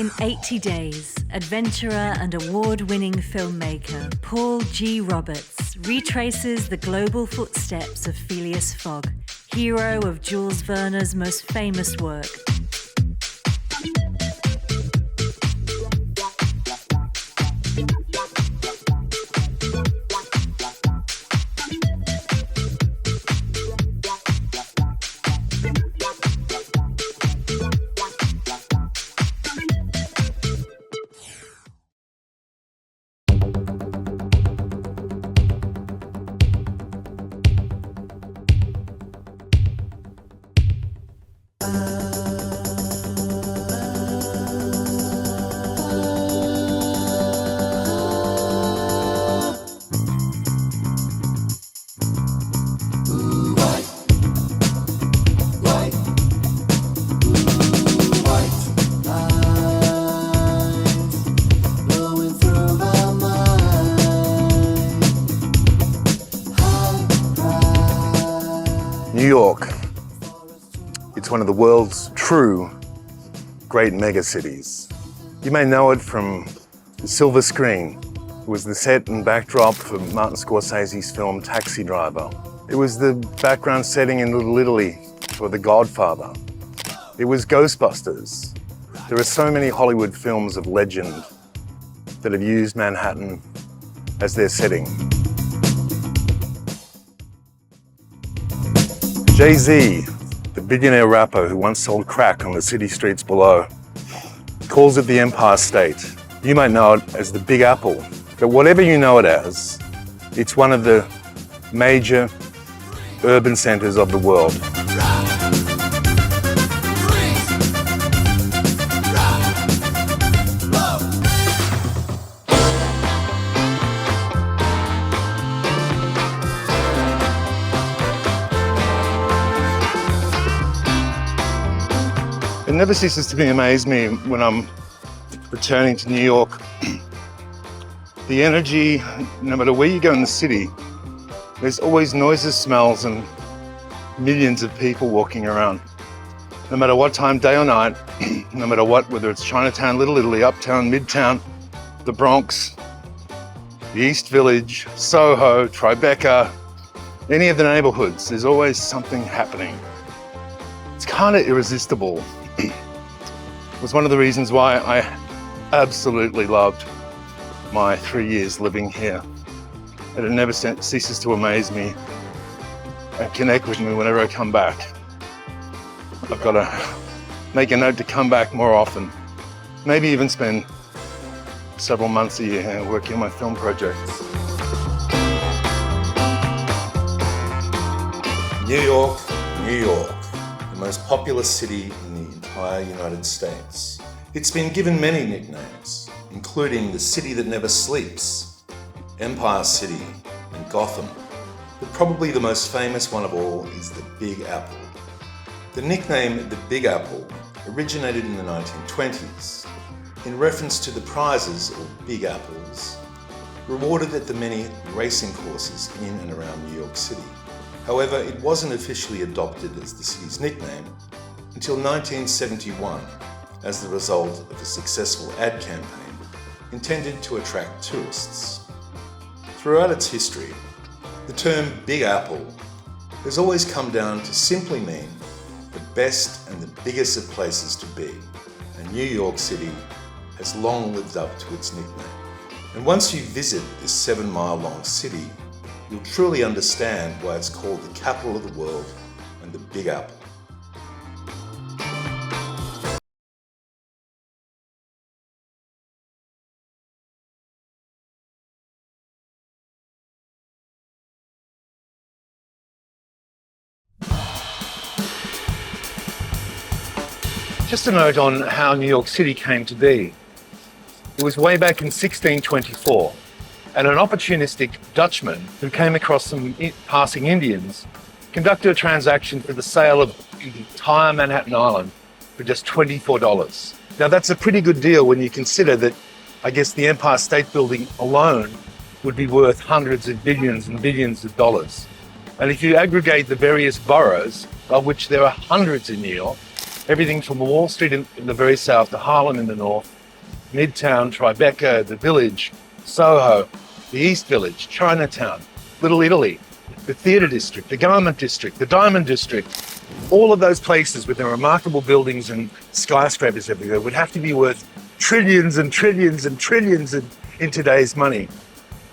In 80 Days, adventurer and award-winning filmmaker Paul G. Roberts retraces the global footsteps of Phileas Fogg, hero of Jules Verne's most famous work. New York, it's one of the world's true great megacities. You may know it from the silver screen. It was the set and backdrop for Martin Scorsese's film Taxi Driver. It was the background setting in Little Italy for The Godfather. It was Ghostbusters. There are so many Hollywood films of legend that have used Manhattan as their setting. Jay-Z, the billionaire rapper who once sold crack on the city streets below, calls it the Empire State. You might know it as the Big Apple, but whatever you know it as, it's one of the major urban centers of the world. It never ceases to amaze me when I'm returning to New York. The energy, no matter where you go in the city, there's always noises, smells, and millions of people walking around. No matter what time, day or night, no matter what, whether it's Chinatown, Little Italy, Uptown, Midtown, the Bronx, the East Village, Soho, Tribeca, any of the neighborhoods, there's always something happening. It's kind of irresistible. It was one of the reasons why I absolutely loved my 3 years living here. And it never ceases to amaze me and connect with me whenever I come back. I've got to make a note to come back more often. Maybe even spend several months a year here working on my film projects. New York, New York, the most populous city in the entire United States. It's been given many nicknames, including the city that never sleeps, Empire City, and Gotham. But probably the most famous one of all is the Big Apple. The nickname the Big Apple originated in the 1920s in reference to the prizes, or Big Apples, rewarded at the many racing courses in and around New York City. However, it wasn't officially adopted as the city's nickname until 1971 as the result of a successful ad campaign intended to attract tourists. Throughout its history, the term Big Apple has always come down to simply mean the best and the biggest of places to be, and New York City has long lived up to its nickname. And once you visit this 7-mile-long city, you'll truly understand why it's called the capital of the world and the Big Apple. Just a note on how New York City came to be. It was way back in 1624, and an opportunistic Dutchman who came across some passing Indians conducted a transaction for the sale of the entire Manhattan Island for just $24. Now that's a pretty good deal when you consider that I guess the Empire State Building alone would be worth hundreds of billions and billions of dollars. And if you aggregate the various boroughs, of which there are hundreds in New York, everything from Wall Street in the very south to Harlem in the north, Midtown, Tribeca, the Village, Soho, the East Village, Chinatown, Little Italy, the Theatre District, the Garment District, the Diamond District. All of those places with their remarkable buildings and skyscrapers everywhere would have to be worth trillions and trillions and trillions in today's money.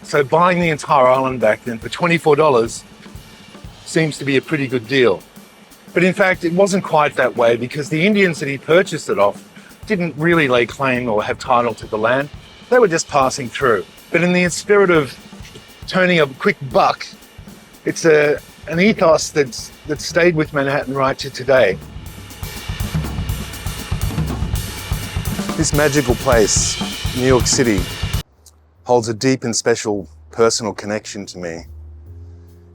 So buying the entire island back then for $24 seems to be a pretty good deal. But in fact, it wasn't quite that way, because the Indians that he purchased it off didn't really lay claim or have title to the land. They were just passing through. But in the spirit of turning a quick buck, it's an ethos that stayed with Manhattan right to today. This magical place, New York City, holds a deep and special personal connection to me.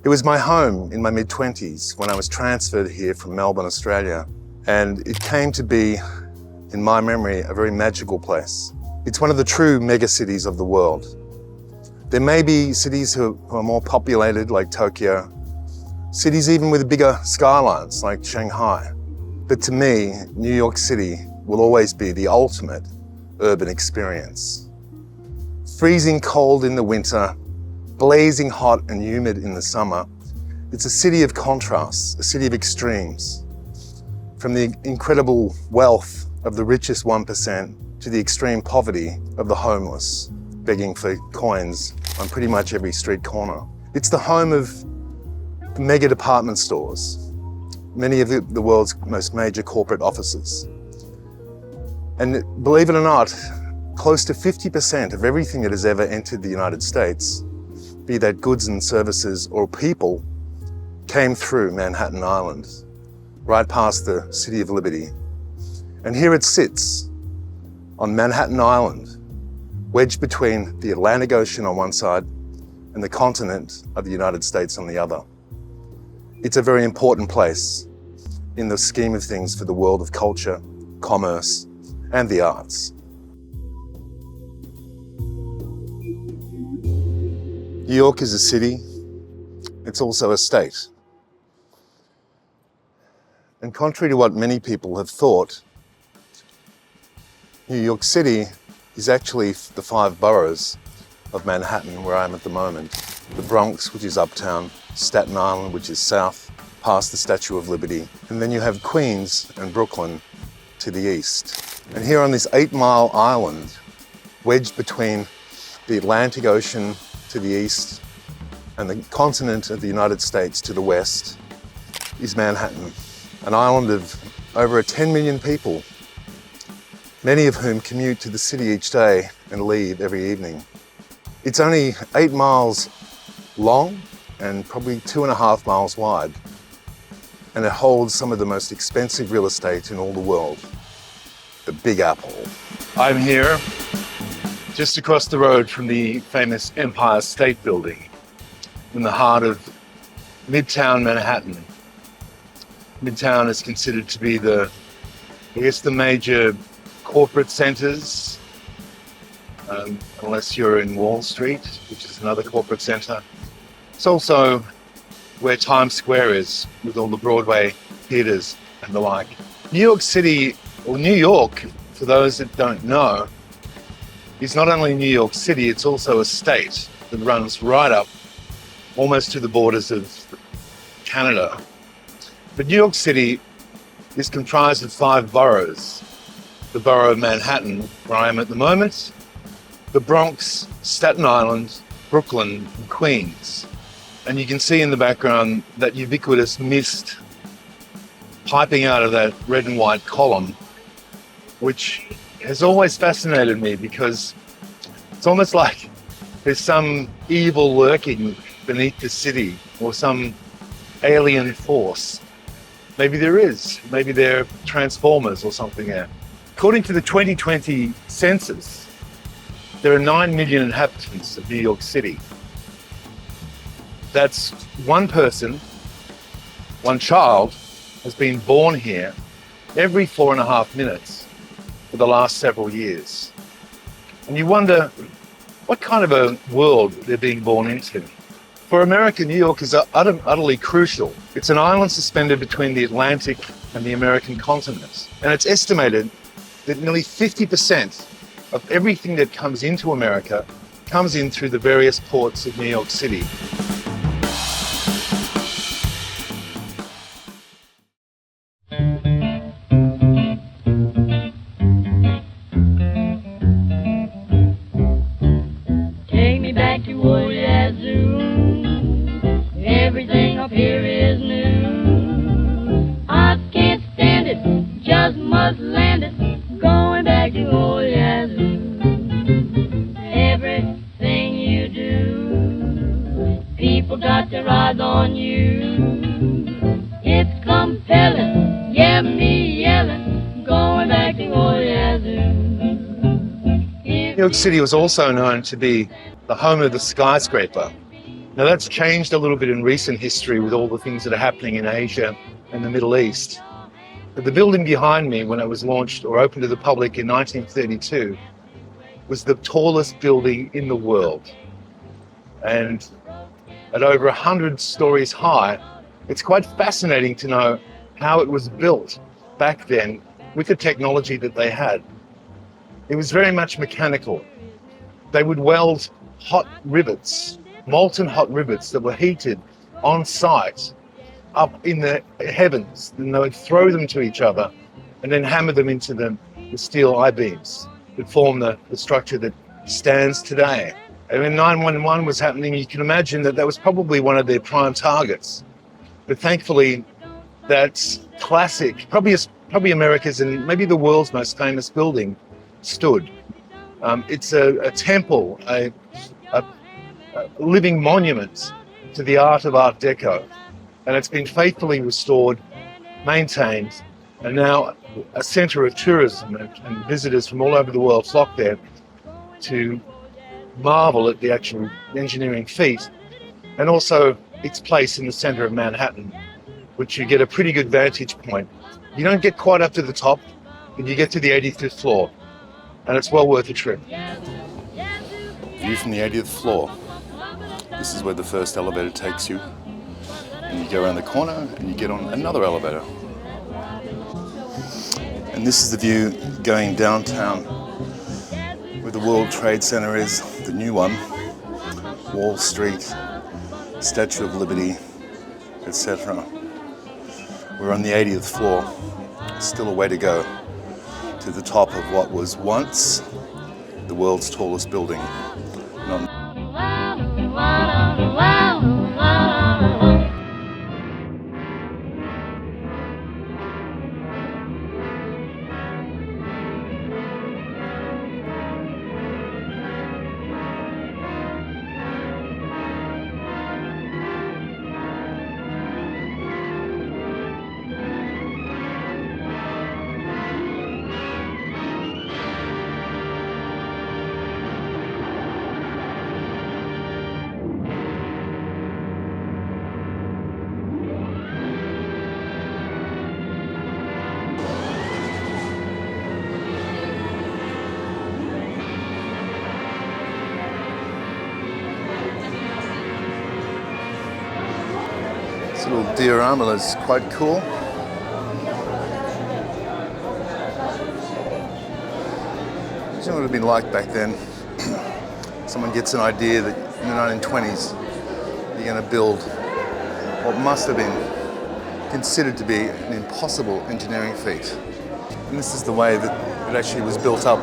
It was my home in my mid-20s when I was transferred here from Melbourne, Australia, and it came to be, in my memory, a very magical place. It's one of the true megacities of the world. There may be cities who are more populated, like Tokyo, cities even with bigger skylines, like Shanghai. But to me, New York City will always be the ultimate urban experience. Freezing cold in the winter, blazing hot and humid in the summer, it's a city of contrasts, a city of extremes. From the incredible wealth of the richest 1% to the extreme poverty of the homeless, begging for coins on pretty much every street corner. It's the home of mega department stores, many of the world's most major corporate offices. And believe it or not, close to 50% of everything that has ever entered the United States, be that goods and services or people, came through Manhattan Island, right past the City of Liberty. And here it sits on Manhattan Island, wedged between the Atlantic Ocean on one side and the continent of the United States on the other. It's a very important place in the scheme of things for the world of culture, commerce, and the arts. New York is a city, it's also a state. And contrary to what many people have thought, New York City is actually the 5 boroughs of Manhattan, where I am at the moment. The Bronx, which is uptown, Staten Island, which is south, past the Statue of Liberty, and then you have Queens and Brooklyn to the east. And here on this 8-mile island, wedged between the Atlantic Ocean to the east and the continent of the United States to the west, is Manhattan, an island of over 10 million people, many of whom commute to the city each day and leave every evening. It's only 8 miles long and probably 2.5 miles wide, and it holds some of the most expensive real estate in all the world, the Big Apple. I'm here just across the road from the famous Empire State Building in the heart of Midtown Manhattan. Midtown is considered to be the major corporate centers, unless you're in Wall Street, which is another corporate center. It's also where Times Square is, with all the Broadway theaters and the like. New York City, or New York, for those that don't know, is not only New York City, it's also a state that runs right up almost to the borders of Canada. But New York City is comprised of 5 boroughs. The borough of Manhattan, where I am at the moment, the Bronx, Staten Island, Brooklyn, and Queens. And you can see in the background that ubiquitous mist piping out of that red and white column, which has always fascinated me, because it's almost like there's some evil lurking beneath the city, or some alien force. Maybe there is. Maybe they're transformers or something there. According to the 2020 census, there are 9 million inhabitants of New York City. That's one person, one child, has been born here every 4.5 minutes for the last several years. And you wonder what kind of a world they're being born into. For America, New York is utterly crucial. It's an island suspended between the Atlantic and the American continent. And it's estimated that nearly 50% of everything that comes into America comes in through the various ports of New York City. Take me back to old Yazoo. Everything up here is new. I can't stand it, just must land it. Going back to old Yazoo. Everything you do, people got their eyes on you. It's compelling, yeah, me yelling. Going back to old Yazoo. New York City was also known to be the home of the skyscraper. Now that's changed a little bit in recent history with all the things that are happening in Asia and the Middle East. But the building behind me, when it was launched or opened to the public in 1932, was the tallest building in the world. And at over 100 stories high, it's quite fascinating to know how it was built back then with the technology that they had. It was very much mechanical. They would weld hot rivets, molten hot rivets that were heated on site up in the heavens, and they would throw them to each other and then hammer them into the steel I-beams that form the structure that stands today. And when 9/11 was happening, you can imagine that was probably one of their prime targets. But thankfully, that classic, probably America's and maybe the world's most famous building, stood. It's a temple, a living monument to the art of Art Deco, and it's been faithfully restored, maintained, and now a centre of tourism, and visitors from all over the world flock there to marvel at the actual engineering feat, and also its place in the centre of Manhattan, which you get a pretty good vantage point. You don't get quite up to the top, but you get to the 85th floor, and it's well worth a trip. View from the 80th floor. This is where the first elevator takes you. And you go around the corner and you get on another elevator. And this is the view going downtown where the World Trade Center is, the new one, Wall Street, Statue of Liberty, etc. We're on the 80th floor. Still a way to go to the top of what was once the world's tallest building. This little diorama is quite cool. Do you know what it would have been like back then? Someone gets an idea that in the 1920s you're going to build what must have been considered to be an impossible engineering feat. And this is the way that it actually was built up.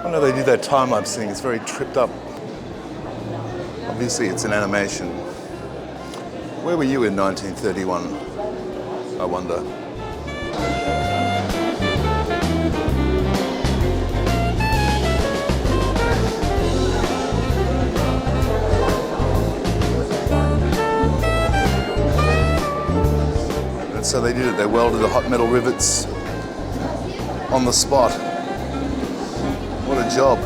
I know they do that time-lapse thing, it's very tripped up. Obviously it's an animation. Where were you in 1931, I wonder? And so they did it, they welded the hot metal rivets on the spot. What a job.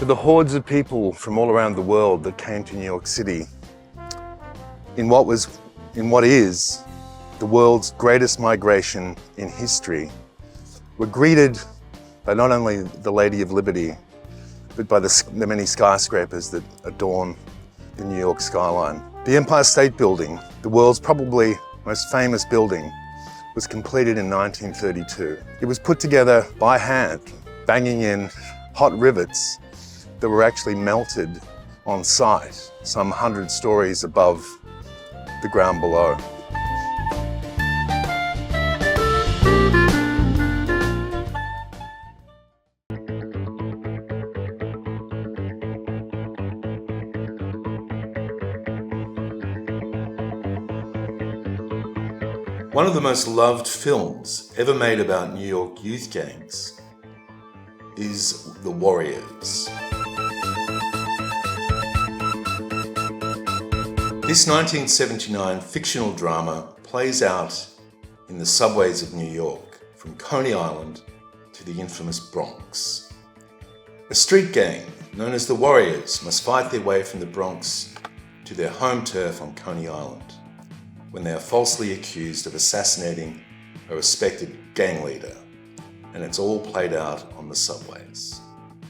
the hordes of people from all around the world that came to New York City in what is the world's greatest migration in history were greeted by not only the Lady of Liberty, but by the many skyscrapers that adorn the New York skyline. The Empire State Building, the world's probably most famous building, was completed in 1932. It was put together by hand, banging in hot rivets that were actually melted on site, some 100 stories above the ground below. One of the most loved films ever made about New York youth gangs is The Warriors. This 1979 fictional drama plays out in the subways of New York, from Coney Island to the infamous Bronx. A street gang known as the Warriors must fight their way from the Bronx to their home turf on Coney Island, when they are falsely accused of assassinating a respected gang leader, and it's all played out on the subways.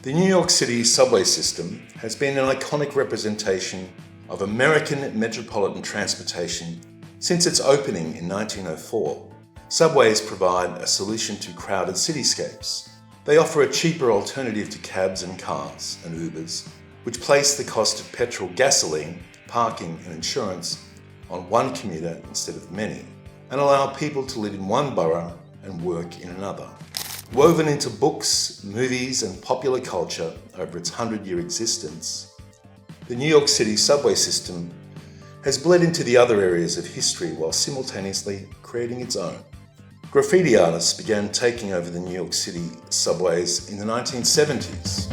The New York City subway system has been an iconic representation of American metropolitan transportation since its opening in 1904. Subways provide a solution to crowded cityscapes. They offer a cheaper alternative to cabs and cars and Ubers, which place the cost of petrol, gasoline, parking and insurance on one commuter instead of many, and allow people to live in one borough and work in another. Woven into books, movies, and popular culture over its 100-year existence, the New York City subway system has bled into the other areas of history while simultaneously creating its own. Graffiti artists began taking over the New York City subways in the 1970s.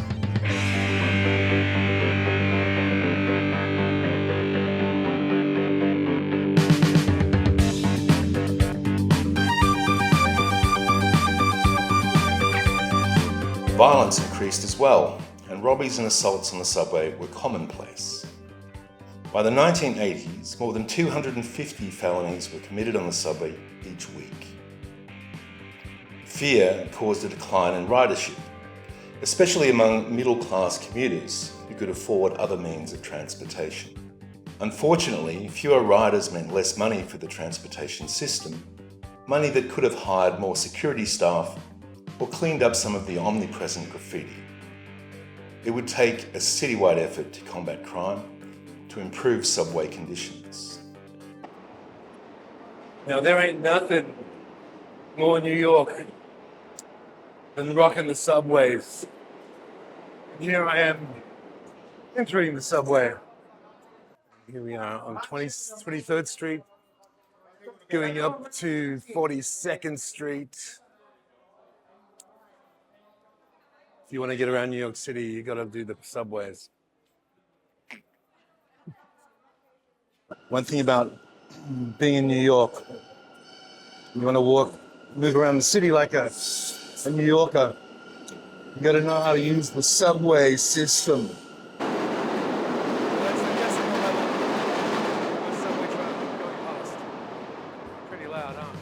Violence increased as well, and robberies and assaults on the subway were commonplace. By the 1980s, more than 250 felonies were committed on the subway each week. Fear caused a decline in ridership, especially among middle-class commuters who could afford other means of transportation. Unfortunately, fewer riders meant less money for the transportation system, money that could have hired more security staff or cleaned up some of the omnipresent graffiti. It would take a citywide effort to combat crime, to improve subway conditions. Now, there ain't nothing more New York than rocking the subways. Here I am entering the subway. Here we are on 23rd Street, going up to 42nd Street. If you want to get around New York City, you got to do the subways. One thing about being in New York, you want to move around the city like a New Yorker, you got to know how to use the subway system. Pretty loud, huh?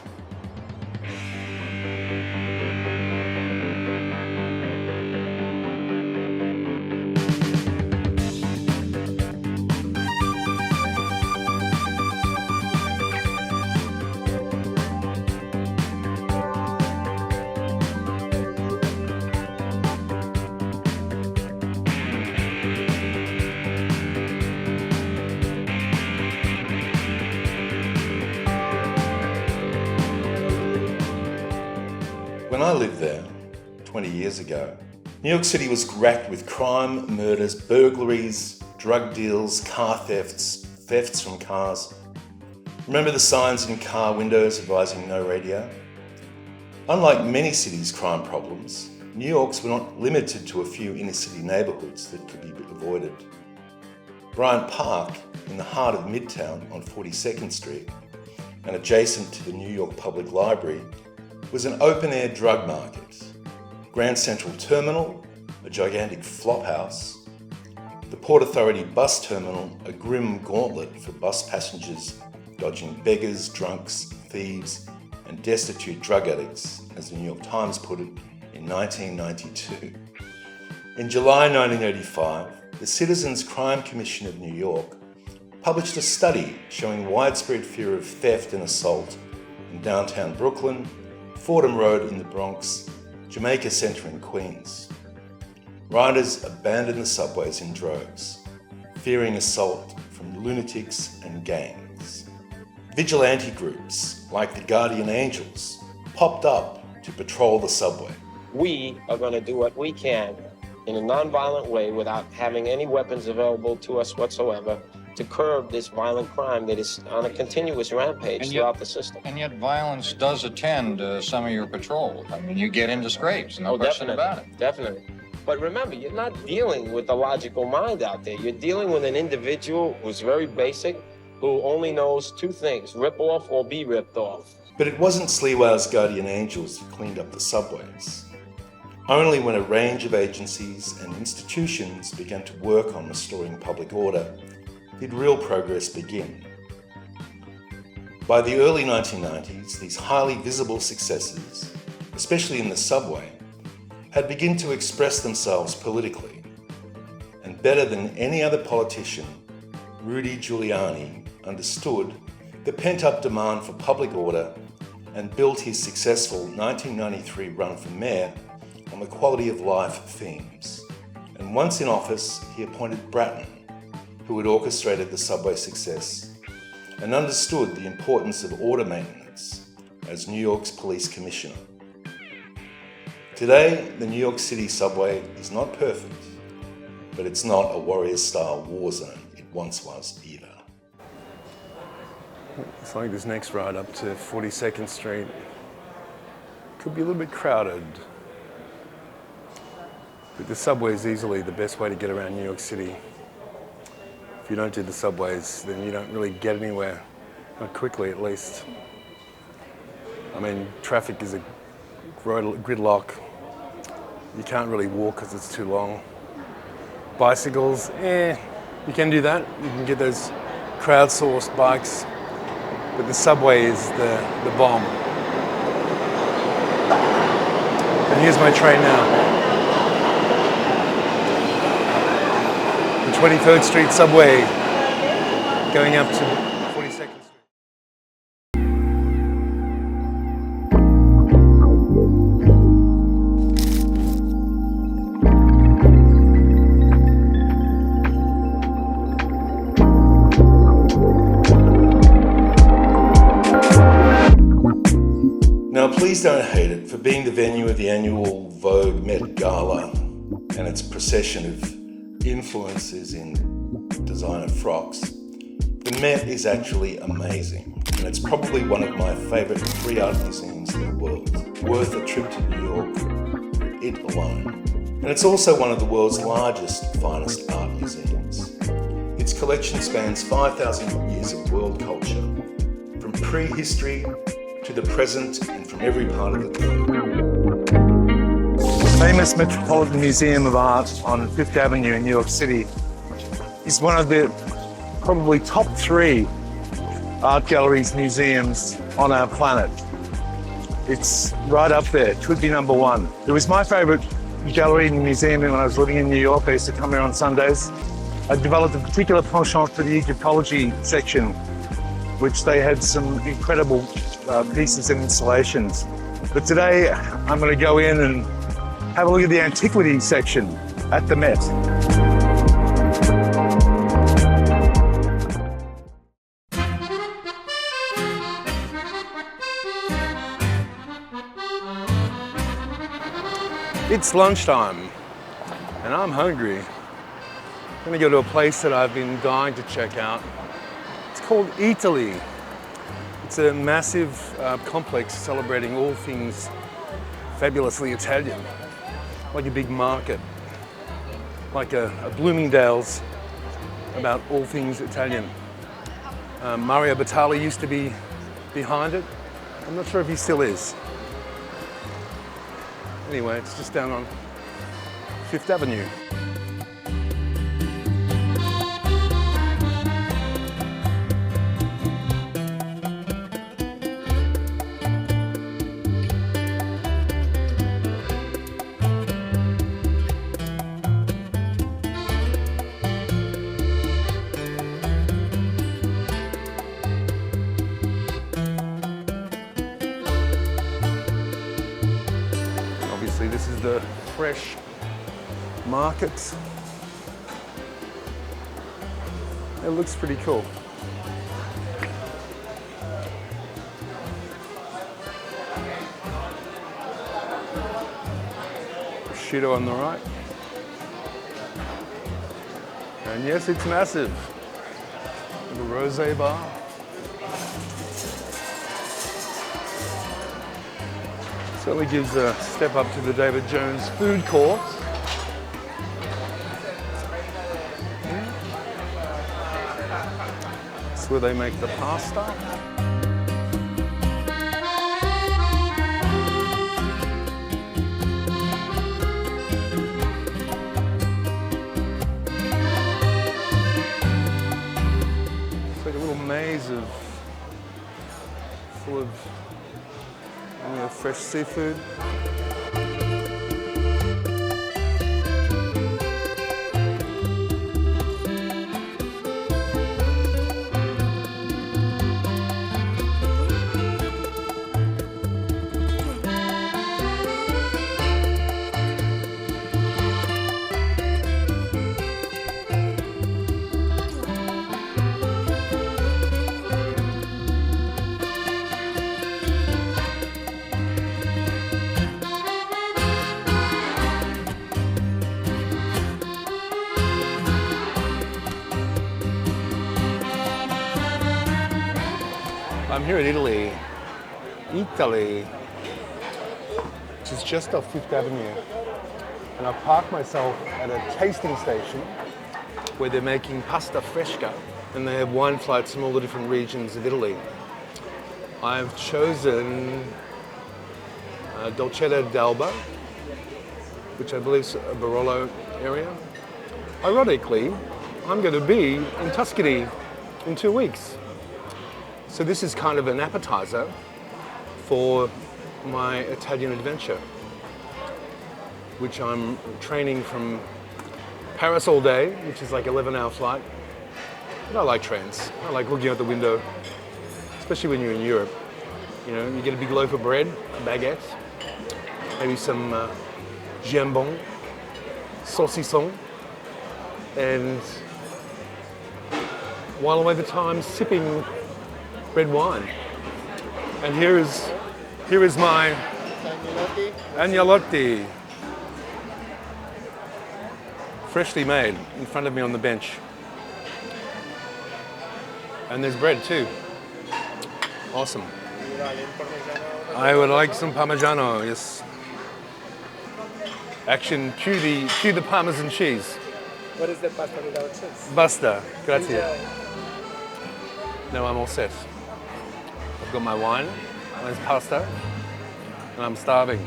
When I lived there 20 years ago, New York City was racked with crime, murders, burglaries, drug deals, car thefts, thefts from cars. Remember the signs in car windows advising no radio? Unlike many cities' crime problems, New York's were not limited to a few inner-city neighbourhoods that could be avoided. Bryant Park, in the heart of Midtown on 42nd Street, and adjacent to the New York Public Library, was an open-air drug market. Grand Central Terminal a gigantic flophouse, the Port Authority bus terminal, a grim gauntlet for bus passengers dodging beggars, drunks, thieves, and destitute drug addicts, as the New York Times put it in 1992. In July 1985, the Citizens Crime Commission of New York published a study showing widespread fear of theft and assault in downtown Brooklyn, Fordham Road in the Bronx, Jamaica Center in Queens. Riders abandoned the subways in droves, fearing assault from lunatics and gangs. Vigilante groups like the Guardian Angels popped up to patrol the subway. We are going to do what we can in a nonviolent way without having any weapons available to us whatsoever to curb this violent crime that is on a continuous rampage throughout the system. And yet violence does attend some of your patrols. I mean, you get into scrapes, no question about it. Definitely. But remember, you're not dealing with the logical mind out there. You're dealing with an individual who's very basic, who only knows two things: rip off or be ripped off. But it wasn't Sliwa's Guardian Angels who cleaned up the subways. Only when a range of agencies and institutions began to work on restoring public order did real progress begin. By the early 1990s, these highly visible successes, especially in the subway, had begun to express themselves politically. And better than any other politician, Rudy Giuliani understood the pent-up demand for public order and built his successful 1993 run for mayor on the quality of life themes. And once in office, he appointed Bratton, who had orchestrated the subway success and understood the importance of order maintenance as New York's police commissioner. Today, the New York City subway is not perfect, but it's not a warrior-style war zone it once was either. It's like this next ride up to 42nd Street could be a little bit crowded. But the subway is easily the best way to get around New York City. If you don't do the subways, then you don't really get anywhere, not quickly at least. I mean, traffic is a gridlock. You can't really walk because it's too long. Bicycles, you can do that. You can get those crowdsourced bikes, but the subway is the bomb. And here's my train now. The 23rd Street subway going up to 42nd Street. Now, please don't hate it for being the venue of the annual Vogue Met Gala and its procession of influences in designer frocks. The Met is actually amazing, and it's probably one of my favourite free art museums in the world, worth a trip to New York for it alone. And it's also one of the world's largest, finest art museums. Its collection spans 5,000 years of world culture, from prehistory to the present and from every part of the globe. The famous Metropolitan Museum of Art on Fifth Avenue in New York City is one of the probably top 3 art galleries, museums on our planet. It's right up there, it could be number 1. It was my favorite gallery and museum when I was living in New York. I used to come here on Sundays. I developed a particular penchant for the Egyptology section, which they had some incredible pieces and installations. But today I'm going to go in and have a look at the antiquity section at the Met. It's lunchtime and I'm hungry. I'm gonna go to a place that I've been dying to check out. It's called Italy. It's a massive complex celebrating all things fabulously Italian, like a big market, like a Bloomingdale's about all things Italian. Mario Batali used to be behind it. I'm not sure if he still is. Anyway, it's just down on Fifth Avenue. Obviously, this is the fresh market. It looks pretty cool. Prosciutto on the right. And yes, it's massive. The rosé bar. Certainly gives a step up to the David Jones food court. That's where they make the pasta. It's like a little maze full of fresh seafood. I'm here in Italy, which is just off Fifth Avenue. And I've parked myself at a tasting station where they're making pasta fresca, and they have wine flights from all the different regions of Italy. I've chosen Dolcetta d'Alba, which I believe is a Barolo area. Ironically, I'm going to be in Tuscany in 2 weeks. So this is kind of an appetizer for my Italian adventure, which I'm training from Paris all day, which is like 11-hour flight. And I like trains. I like looking out the window, especially when you're in Europe. You know, you get a big loaf of bread, a baguette, maybe some jambon, saucisson, and while away the time sipping red wine. And here is my agnolotti, freshly made in front of me on the bench. And there's bread too. Awesome. I would like some Parmigiano, yes. Action, cue the Parmesan cheese. What is the pasta without cheese? Basta, grazie. No, I'm all set. I've got my wine, there's pasta, and I'm starving.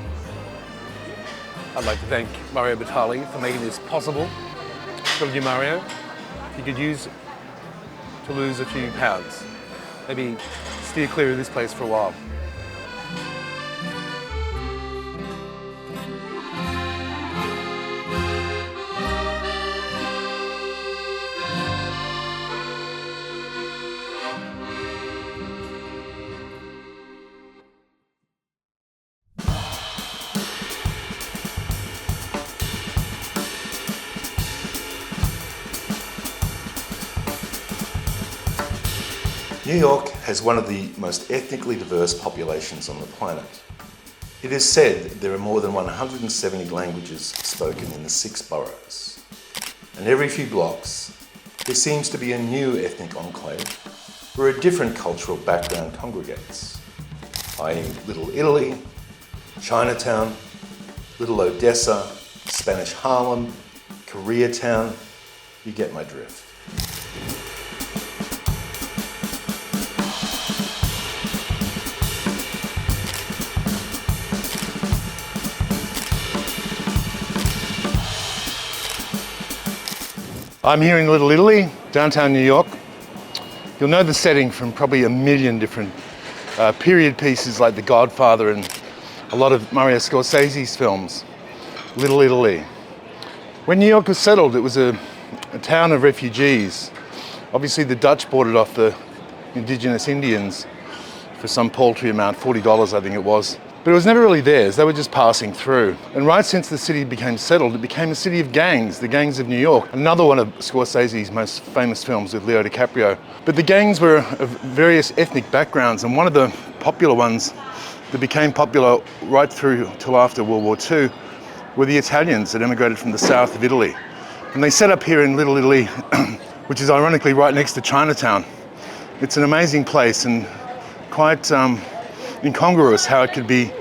I'd like to thank Mario Batali for making this possible. Thank you, Mario. You could use to lose a few pounds. Maybe steer clear of this place for a while. New York has one of the most ethnically diverse populations on the planet. It is said there are more than 170 languages spoken in the 6 boroughs. And every few blocks, there seems to be a new ethnic enclave where a different cultural background congregates, i.e. Little Italy, Chinatown, Little Odessa, Spanish Harlem, Koreatown. You get my drift. I'm here in Little Italy, downtown New York. You'll know the setting from probably a million different period pieces like The Godfather and a lot of Mario Scorsese's films. Little Italy. When New York was settled, it was a town of refugees. Obviously the Dutch bought it off the indigenous Indians for some paltry amount, $40 I think it was. But it was never really theirs, they were just passing through. And right since the city became settled, it became a city of gangs, the gangs of New York. Another one of Scorsese's most famous films with Leo DiCaprio. But the gangs were of various ethnic backgrounds, and one of the popular ones that became popular right through till after World War II were the Italians that emigrated from the south of Italy. And they set up here in Little Italy, which is ironically right next to Chinatown. It's an amazing place and quite incongruous how it could be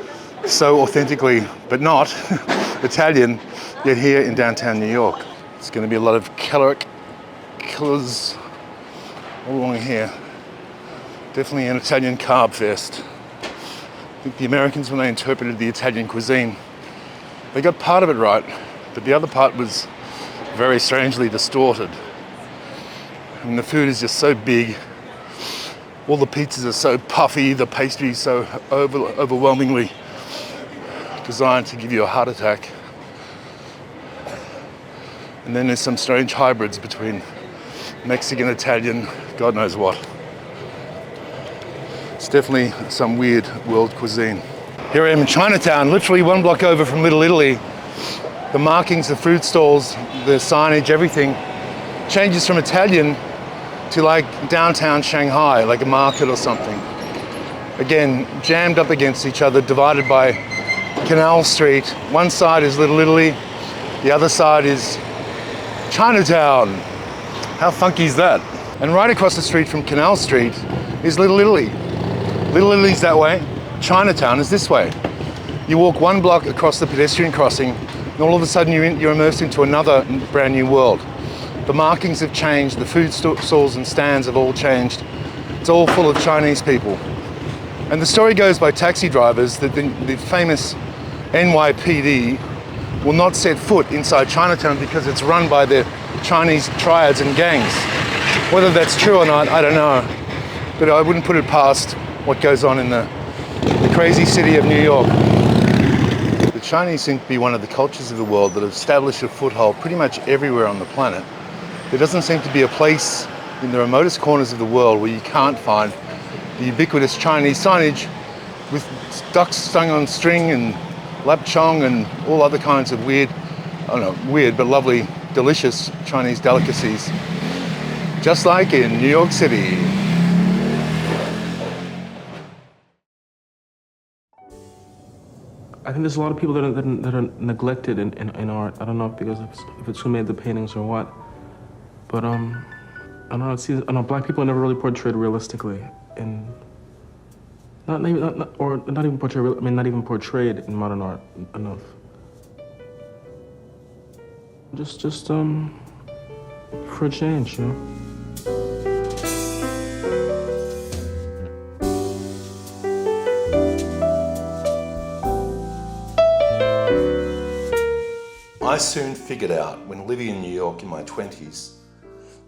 so authentically, but not, Italian, yet here in downtown New York. It's going to be a lot of caloric killers all along here. Definitely an Italian carb fest. I think the Americans, when they interpreted the Italian cuisine, they got part of it right, but the other part was very strangely distorted. And the food is just so big. All the pizzas are so puffy, the pastry is so overwhelmingly designed to give you a heart attack. And then there's some strange hybrids between Mexican, Italian, God knows what. It's definitely some weird world cuisine. Here I am in Chinatown, literally one block over from Little Italy. The markings, the food stalls, the signage, everything changes from Italian to like downtown Shanghai, like a market or something. Again, jammed up against each other, divided by Canal Street. One side is Little Italy, the other side is Chinatown. How funky is that? And right across the street from Canal Street is Little Italy. Little Italy's that way, Chinatown is this way. You walk one block across the pedestrian crossing, and all of a sudden you're immersed into another brand new world. The markings have changed, the food stalls and stands have all changed. It's all full of Chinese people. And the story goes by taxi drivers that the famous NYPD will not set foot inside Chinatown because it's run by the Chinese triads and gangs. Whether that's true or not, I don't know. But I wouldn't put it past what goes on in the crazy city of New York. The Chinese seem to be one of the cultures of the world that have established a foothold pretty much everywhere on the planet. There doesn't seem to be a place in the remotest corners of the world where you can't find the ubiquitous Chinese signage with ducks strung on string and lap chong and all other kinds of weird, I don't know, weird but lovely, delicious Chinese delicacies. Just like in New York City. I think there's a lot of people that are neglected in art. I don't know because if it's who made the paintings or what. But I don't know. Black people are never really portrayed realistically, and not even portrayed in modern art enough. Just for a change, you know. I soon figured out when living in New York in my 20s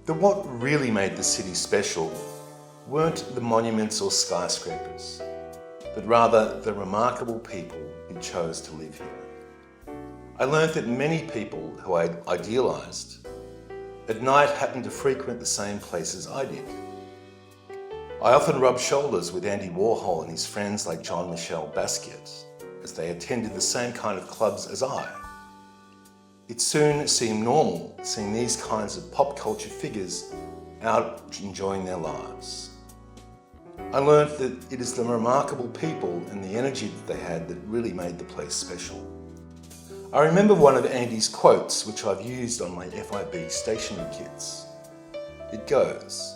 that what really made the city special weren't the monuments or skyscrapers, but rather the remarkable people who chose to live here. I learned that many people who I idealised at night happened to frequent the same places I did. I often rubbed shoulders with Andy Warhol and his friends like Jean-Michel Basquiat as they attended the same kind of clubs as I. It soon seemed normal seeing these kinds of pop culture figures out enjoying their lives. I learned that it is the remarkable people and the energy that they had that really made the place special. I remember one of Andy's quotes, which I've used on my FIB stationery kits. It goes,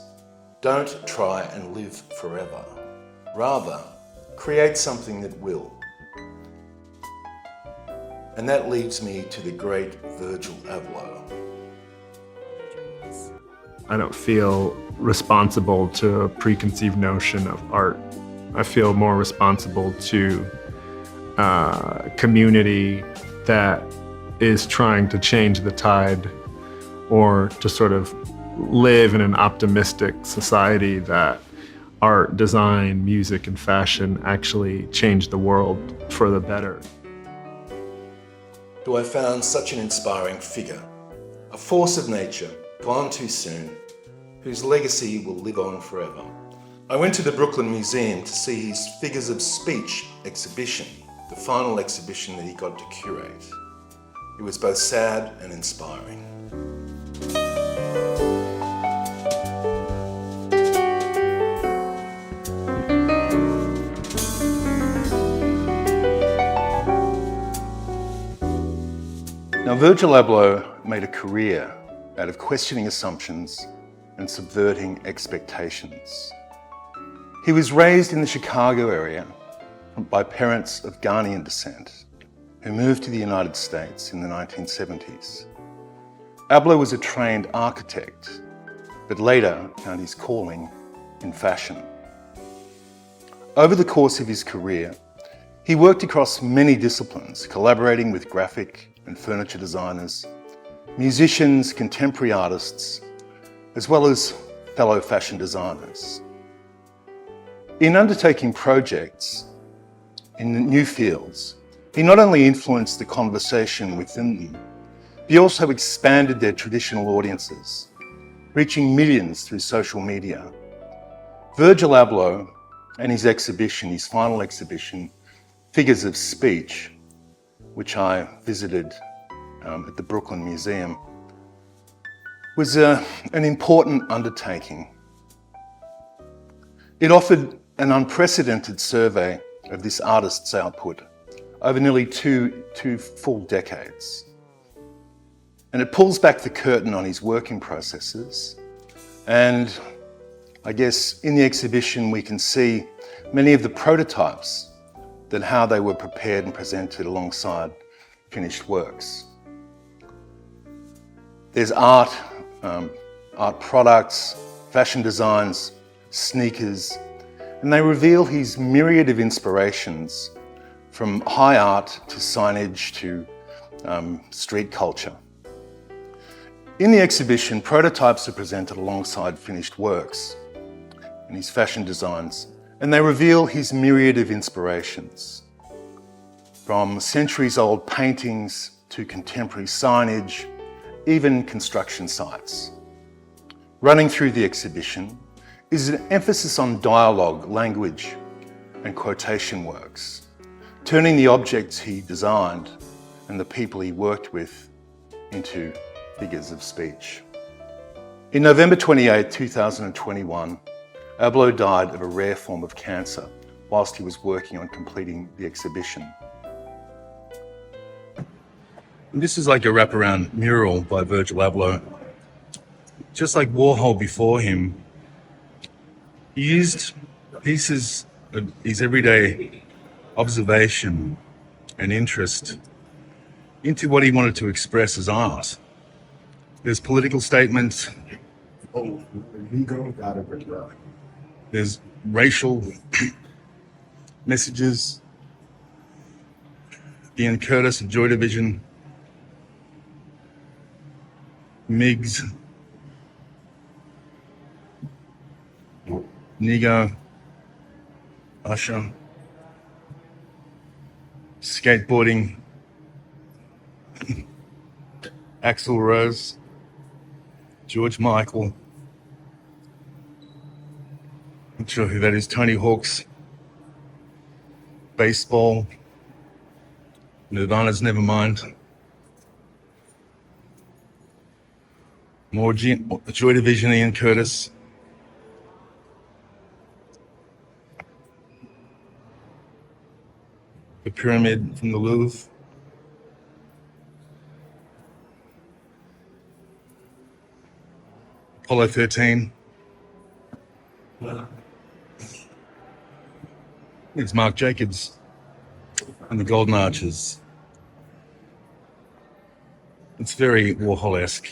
"Don't try and live forever. Rather, create something that will." And that leads me to the great Virgil Abloh. I don't feel responsible to a preconceived notion of art. I feel more responsible to a community that is trying to change the tide or to sort of live in an optimistic society that art, design, music, and fashion actually change the world for the better. I found such an inspiring figure, a force of nature, gone too soon, whose legacy will live on forever. I went to the Brooklyn Museum to see his Figures of Speech exhibition, the final exhibition that he got to curate. It was both sad and inspiring. Now, Virgil Abloh made a career out of questioning assumptions and subverting expectations. He was raised in the Chicago area by parents of Ghanaian descent who moved to the United States in the 1970s. Abloh was a trained architect, but later found his calling in fashion. Over the course of his career, he worked across many disciplines, collaborating with graphic and furniture designers, musicians, contemporary artists, as well as fellow fashion designers. In undertaking projects in new fields, he not only influenced the conversation within them, he also expanded their traditional audiences, reaching millions through social media. Virgil Abloh and his exhibition, his final exhibition, Figures of Speech, which I visited at the Brooklyn Museum, was an important undertaking. It offered an unprecedented survey of this artist's output over nearly two full decades. And it pulls back the curtain on his working processes. And I guess in the exhibition we can see many of the prototypes that how they were prepared and presented alongside finished works. There's art products, fashion designs, sneakers, and they reveal his myriad of inspirations from high art to signage to street culture. In the exhibition, prototypes are presented alongside finished works and his fashion designs, and they reveal his myriad of inspirations, from centuries-old paintings to contemporary signage, even construction sites. Running through the exhibition is an emphasis on dialogue, language, and quotation works, turning the objects he designed and the people he worked with into figures of speech. In November 28, 2021, Abloh died of a rare form of cancer whilst he was working on completing the exhibition. And this is like a wraparound mural by Virgil Abloh. Just like Warhol before him, he used pieces of his everyday observation and interest into what he wanted to express as art. There's political statements, there's racial messages. Ian Curtis of Joy Division, Miggs, Nigo, Usher, skateboarding, Axl Rose, George Michael, not sure who that is, Tony Hawk's, baseball, Nirvana's Nevermind, more Joy Division, Ian Curtis, the Pyramid from the Louvre, Apollo 13. It's Marc Jacobs and the Golden Arches. It's very Warhol-esque.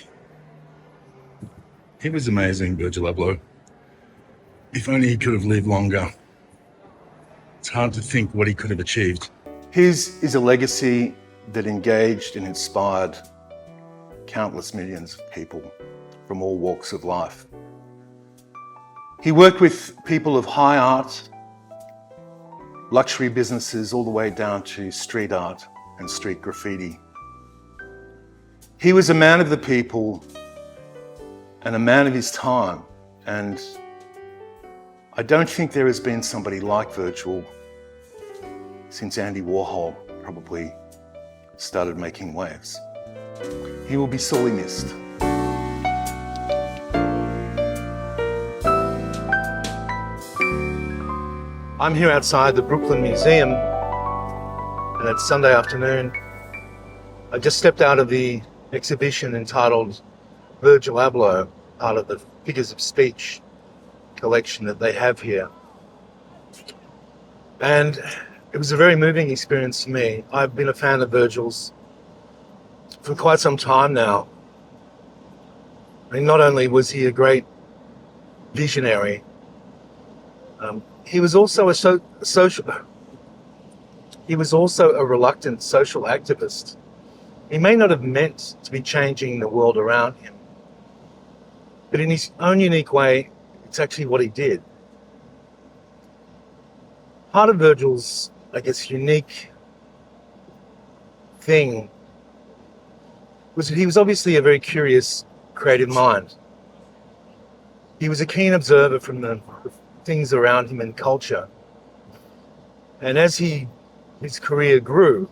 He was amazing, Virgil Abloh. If only he could have lived longer. It's hard to think what he could have achieved. His is a legacy that engaged and inspired countless millions of people from all walks of life. He worked with people of high art, luxury businesses, all the way down to street art and street graffiti. He was a man of the people and a man of his time, and I don't think there has been somebody like Virgil since Andy Warhol probably started making waves. He will be sorely missed. I'm here outside the Brooklyn Museum, and it's Sunday afternoon. I just stepped out of the exhibition entitled Virgil Abloh, part of the Figures of Speech collection that they have here. And it was a very moving experience for me. I've been a fan of Virgil's for quite some time now. I mean, not only was he a great visionary, he was also he was also a reluctant social activist. He may not have meant to be changing the world around him, but in his own unique way, it's actually what he did. Part of Virgil's, I guess, unique thing was that he was obviously a very curious, creative mind. He was a keen observer from the things around him in culture. And as his career grew,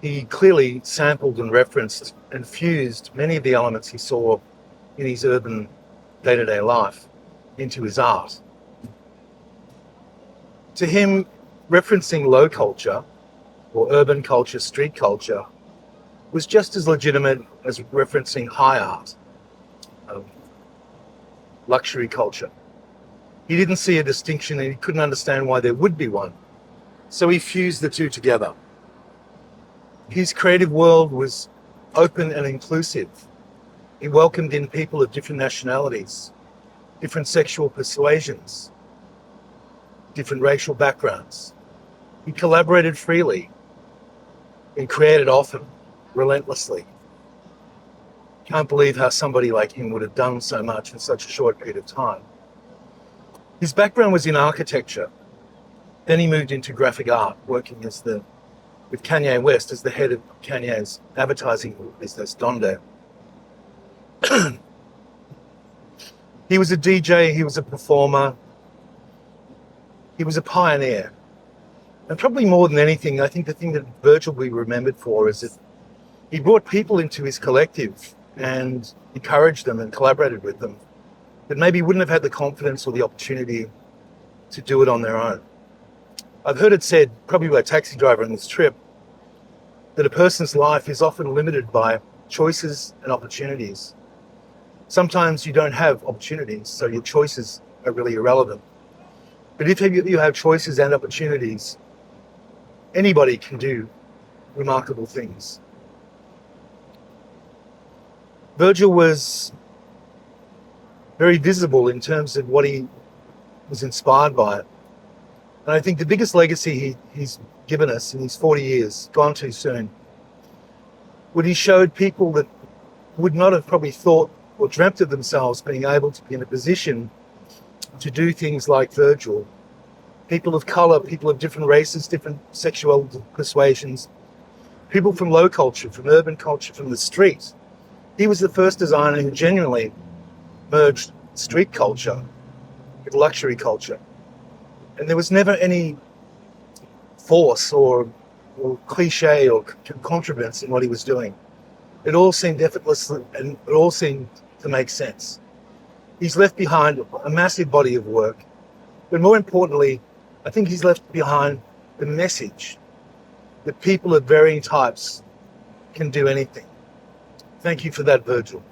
he clearly sampled and referenced and fused many of the elements he saw in his urban day-to-day life into his art. To him, referencing low culture or urban culture, street culture, was just as legitimate as referencing high art, luxury culture. He didn't see a distinction and he couldn't understand why there would be one. So he fused the two together. His creative world was open and inclusive. He welcomed in people of different nationalities, different sexual persuasions, different racial backgrounds. He collaborated freely and created often, relentlessly. Can't believe how somebody like him would have done so much in such a short period of time. His background was in architecture. Then he moved into graphic art, working with Kanye West as the head of Kanye's advertising business, Donda. He was a DJ, he was a performer, he was a pioneer. And probably more than anything, I think the thing that Virgil will be remembered for is that he brought people into his collective and encouraged them and collaborated with them that maybe wouldn't have had the confidence or the opportunity to do it on their own. I've heard it said, probably by a taxi driver on this trip, that a person's life is often limited by choices and opportunities. Sometimes you don't have opportunities, so your choices are really irrelevant. But if you have choices and opportunities, anybody can do remarkable things. Virgil was very visible in terms of what he was inspired by. And I think the biggest legacy he's given us in these 40 years, gone too soon, when he showed people that would not have probably thought or dreamt of themselves being able to be in a position to do things like Virgil. People of color, people of different races, different sexual persuasions, people from low culture, from urban culture, from the street. He was the first designer who genuinely merged street culture with luxury culture. And there was never any force or cliche or contrivance in what he was doing. It all seemed effortless and it all seemed to make sense. He's left behind a massive body of work, but more importantly, I think he's left behind the message that people of varying types can do anything. Thank you for that, Virgil.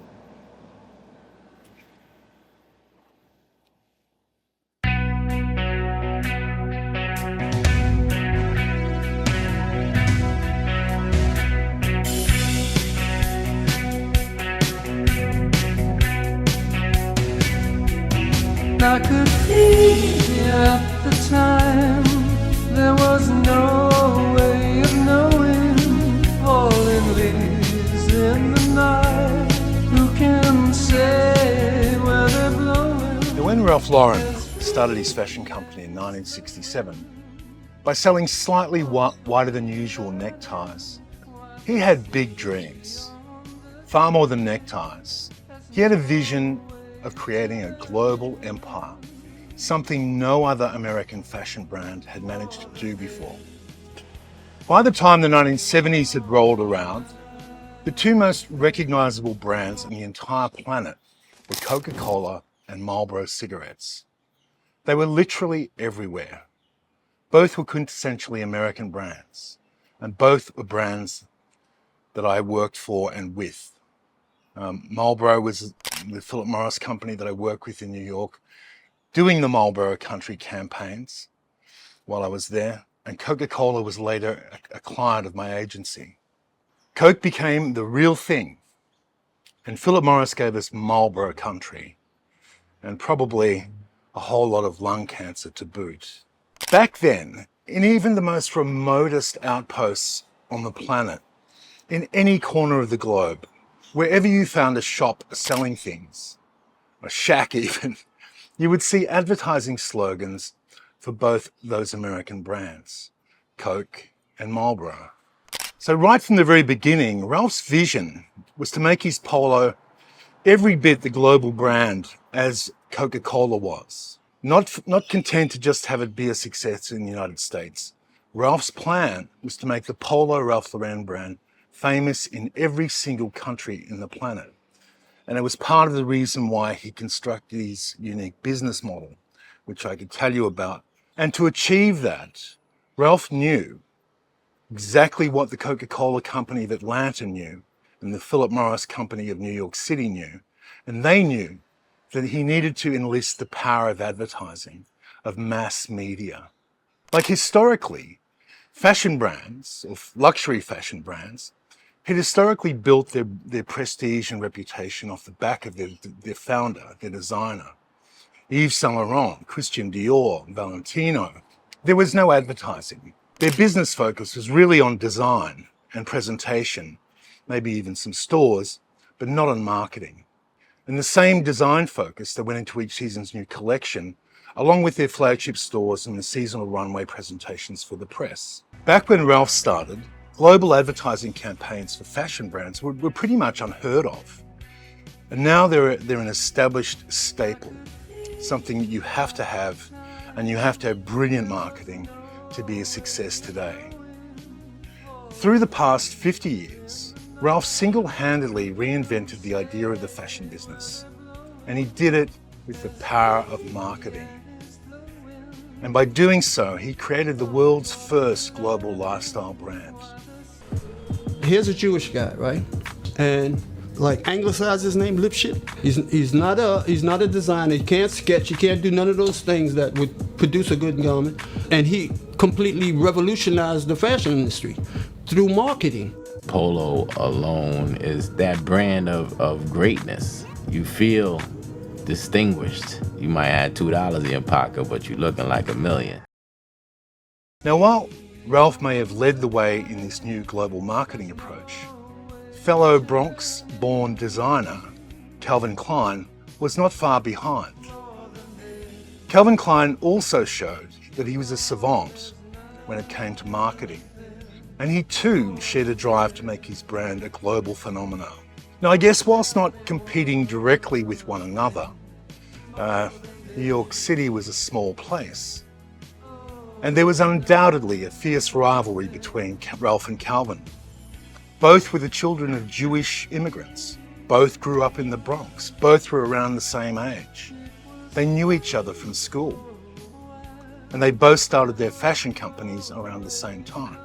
I could see at the time there was no way of knowing. Falling leaves in the night. Ralph Lauren started his fashion company in 1967 by selling slightly wider than usual neckties. He had big dreams, far more than neckties. He had a vision of creating a global empire, something no other American fashion brand had managed to do before. By the time the 1970s had rolled around, the two most recognizable brands on the entire planet were Coca-Cola and Marlboro cigarettes. They were literally everywhere. Both were quintessentially American brands, and both were brands that I worked for and with. Marlboro was the Philip Morris company that I worked with in New York, doing the Marlboro Country campaigns while I was there, and Coca-Cola was later a client of my agency. Coke became the real thing, and Philip Morris gave us Marlboro Country, and probably a whole lot of lung cancer to boot. Back then, in even the most remotest outposts on the planet, in any corner of the globe, wherever you found a shop selling things, a shack even, you would see advertising slogans for both those American brands, Coke and Marlboro. So right from the very beginning, Ralph's vision was to make his polo every bit the global brand as Coca-Cola was. Not content to just have it be a success in the United States. Ralph's plan was to make the Polo Ralph Lauren brand famous in every single country in the planet. And it was part of the reason why he constructed his unique business model, which I could tell you about. And to achieve that, Ralph knew exactly what the Coca-Cola company of Atlanta knew and the Philip Morris company of New York City knew. And they knew that he needed to enlist the power of advertising, of mass media. Like historically, fashion brands, or luxury fashion brands, had historically built their prestige and reputation off the back of their founder, their designer. Yves Saint Laurent, Christian Dior, Valentino. There was no advertising. Their business focus was really on design and presentation, maybe even some stores, but not on marketing. And the same design focus that went into each season's new collection, along with their flagship stores and the seasonal runway presentations for the press. Back when Ralph started, global advertising campaigns for fashion brands were pretty much unheard of. And now they're an established staple, something you have to have, and you have to have brilliant marketing to be a success today. Through the past 50 years, Ralph single-handedly reinvented the idea of the fashion business, and he did it with the power of marketing. And by doing so, he created the world's first global lifestyle brand. Here's a Jewish guy, right? And like anglicized his name, Lipschitz. He's not a designer. He can't sketch. He can't do none of those things that would produce a good garment. And he completely revolutionized the fashion industry through marketing. Polo alone is that brand of greatness. You feel distinguished. You might add $2 in your pocket, but you're looking like $1 million. Now, while Ralph may have led the way in this new global marketing approach, fellow Bronx-born designer Calvin Klein was not far behind. Calvin Klein also showed that he was a savant when it came to marketing, and he too shared a drive to make his brand a global phenomenon. Now, I guess whilst not competing directly with one another, New York City was a small place, and there was undoubtedly a fierce rivalry between Ralph and Calvin. Both were the children of Jewish immigrants. Both grew up in the Bronx. Both were around the same age. They knew each other from school. And they both started their fashion companies around the same time.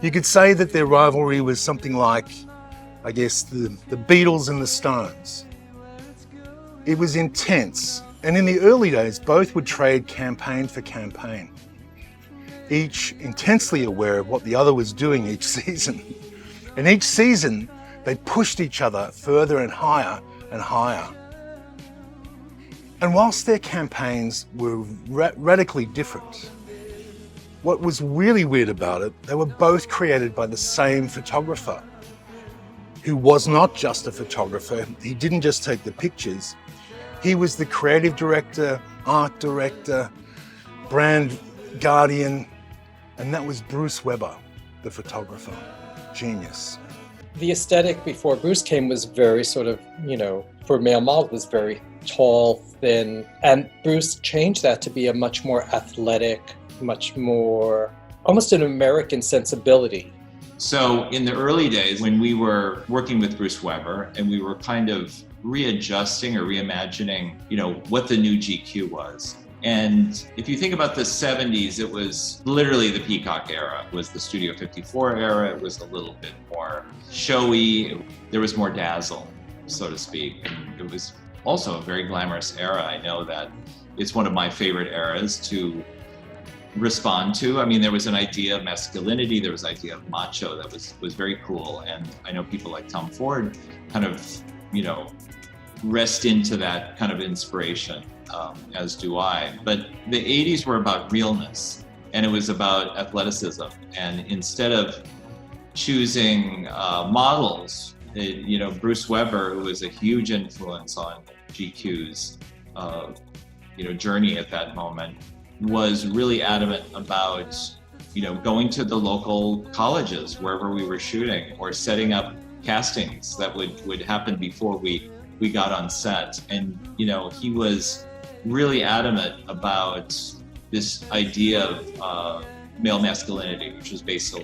You could say that their rivalry was something like, I guess, the Beatles and the Stones. It was intense. And in the early days, both would trade campaign for campaign, each intensely aware of what the other was doing each season. And each season, they pushed each other further and higher and higher. And whilst their campaigns were radically different, what was really weird about it, they were both created by the same photographer, who was not just a photographer. He didn't just take the pictures. He was the creative director, art director, brand guardian, and that was Bruce Weber, the photographer. Genius. The aesthetic before Bruce came was very sort of, for male models was very tall, thin, and Bruce changed that to be a much more athletic, much more, almost an American sensibility. So in the early days when we were working with Bruce Weber and we were kind of readjusting or reimagining, what the new GQ was. And if you think about the 70s, it was literally the Peacock era. It was the Studio 54 era. It was a little bit more showy. There was more dazzle, so to speak. And it was also a very glamorous era. I know that it's one of my favorite eras to respond to. I mean, there was an idea of masculinity. There was an idea of macho that was very cool. And I know people like Tom Ford kind of, rest into that kind of inspiration. As do I. But the 80s were about realness, and it was about athleticism. And instead of choosing models, Bruce Weber, who was a huge influence on GQ's, journey at that moment, was really adamant about, going to the local colleges wherever we were shooting, or setting up castings that would happen before we got on set. And he was really adamant about this idea of male masculinity, which was based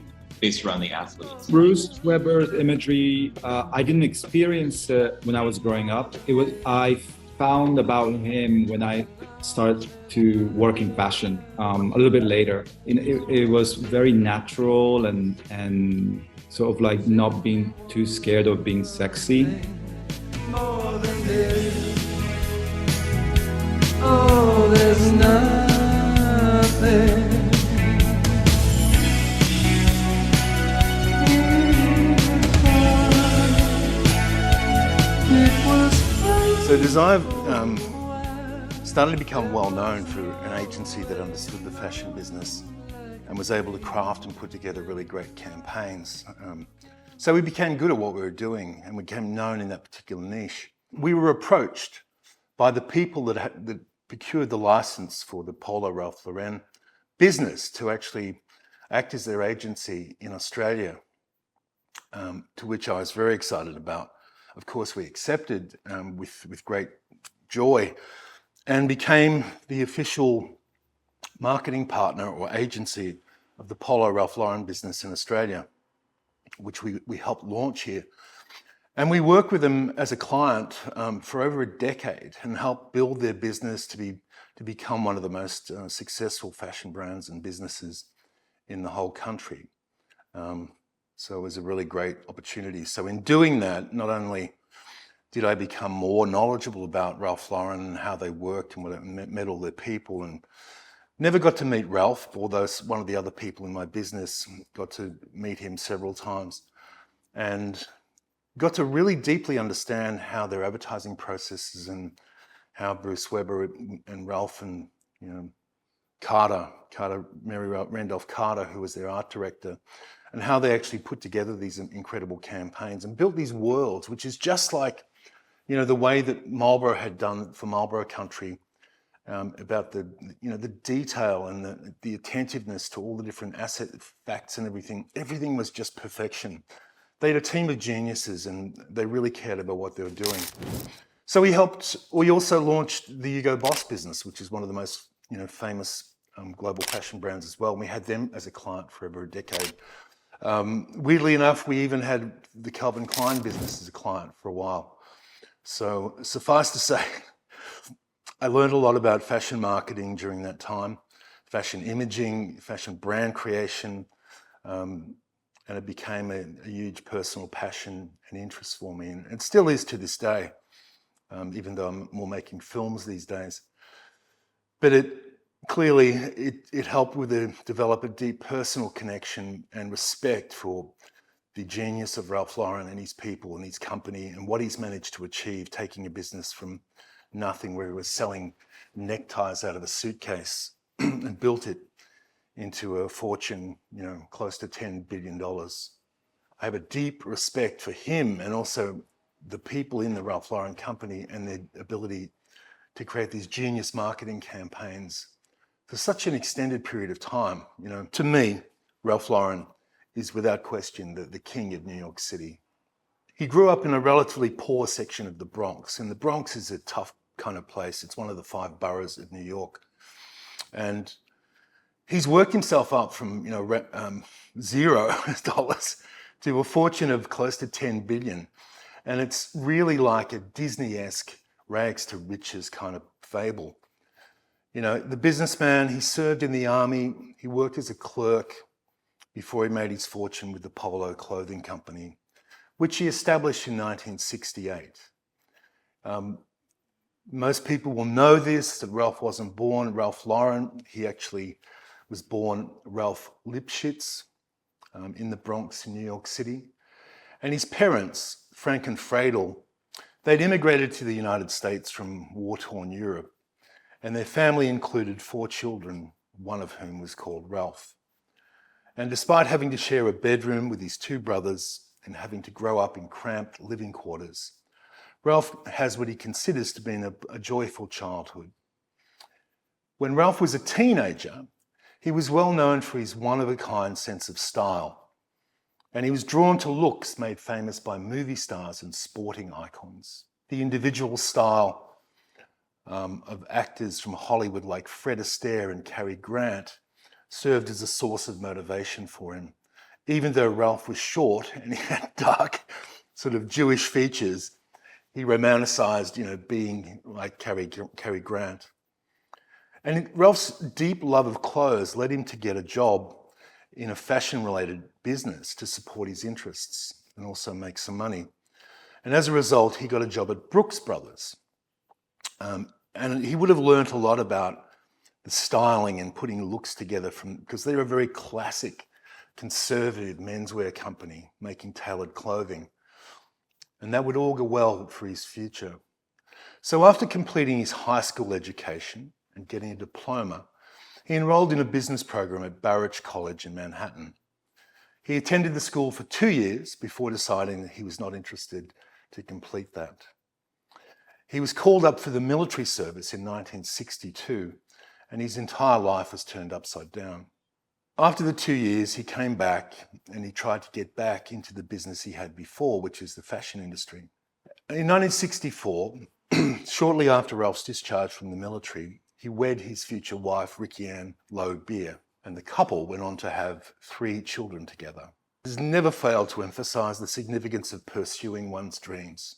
around the athlete. Bruce Weber's imagery, I didn't experience it when I was growing up. I found about him when I started to work in fashion a little bit later. It was very natural and sort of like not being too scared of being sexy. More than this. Oh, there's nothing. So Desire started to become well known for an agency that understood the fashion business and was able to craft and put together really great campaigns. So we became good at what we were doing and became known in that particular niche. We were approached by the people that procured the license for the Polo Ralph Lauren business to actually act as their agency in Australia, to which I was very excited about. Of course, we accepted with great joy and became the official marketing partner or agency of the Polo Ralph Lauren business in Australia, which we helped launch here. And we worked with them as a client for over a decade and helped build their business to become one of the most successful fashion brands and businesses in the whole country. So it was a really great opportunity. So in doing that, not only did I become more knowledgeable about Ralph Lauren and how they worked and met all their people, and never got to meet Ralph, although one of the other people in my business got to meet him several times, and got to really deeply understand how their advertising processes and how Bruce Weber and Ralph and Mary Randolph Carter, who was their art director, and how they actually put together these incredible campaigns and built these worlds, which is just like the way that Marlboro had done for Marlboro Country, about the detail and the attentiveness to all the different asset facts and everything. Everything was just perfection. They had a team of geniuses and they really cared about what they were doing. So we also launched the Hugo Boss business, which is one of the most famous global fashion brands as well. And we had them as a client for over a decade. Weirdly enough, we even had the Calvin Klein business as a client for a while. So suffice to say, I learned a lot about fashion marketing during that time, fashion imaging, fashion brand creation, and it became a huge personal passion and interest for me, and it still is to this day, even though I'm more making films these days. But it helped develop a deep personal connection and respect for the genius of Ralph Lauren and his people and his company and what he's managed to achieve, taking a business from nothing, where he was selling neckties out of a suitcase and built it into a fortune, close to $10 billion. I have a deep respect for him and also the people in the Ralph Lauren company and their ability to create these genius marketing campaigns for such an extended period of time. You know, to me, Ralph Lauren is without question the king of New York City. He grew up in a relatively poor section of the Bronx, and the Bronx is a tough kind of place. It's one of the 5 boroughs of New York. And he's worked himself up from, you know, $0 to a fortune of close to 10 billion. And it's really like a Disney-esque rags to riches kind of fable. You know, the businessman, he served in the army, he worked as a clerk before he made his fortune with the Polo Clothing Company, which he established in 1968. Most people will know this, that Ralph wasn't born Ralph Lauren. He actually was born Ralph Lipschitz in the Bronx in New York City. And his parents, Frank and Fradel, they'd immigrated to the United States from war-torn Europe. And their family included 4 children, one of whom was called Ralph. And despite having to share a bedroom with his 2 brothers and having to grow up in cramped living quarters, Ralph has what he considers to be a joyful childhood. When Ralph was a teenager, he was well known for his one-of-a-kind sense of style, and he was drawn to looks made famous by movie stars and sporting icons. The individual style of actors from Hollywood like Fred Astaire and Cary Grant served as a source of motivation for him. Even though Ralph was short and he had dark sort of Jewish features, he romanticized, you know, being like Cary Grant. And Ralph's deep love of clothes led him to get a job in a fashion-related business to support his interests and also make some money. And as a result, he got a job at Brooks Brothers. And he would have learnt a lot about the styling and putting looks together because they're a very classic, conservative menswear company making tailored clothing. And that would augur well for his future. So after completing his high school education and getting a diploma, he enrolled in a business program at Barrett College in Manhattan. He attended the school for 2 years before deciding that he was not interested to complete that. He was called up for the military service in 1962, and his entire life was turned upside down. After the 2 years, he came back and he tried to get back into the business he had before, which is the fashion industry. In 1964, shortly after Ralph's discharge from the military, he wed his future wife, Ricky Ann Lowe Beer, and the couple went on to have 3 children together. He has never failed to emphasize the significance of pursuing one's dreams.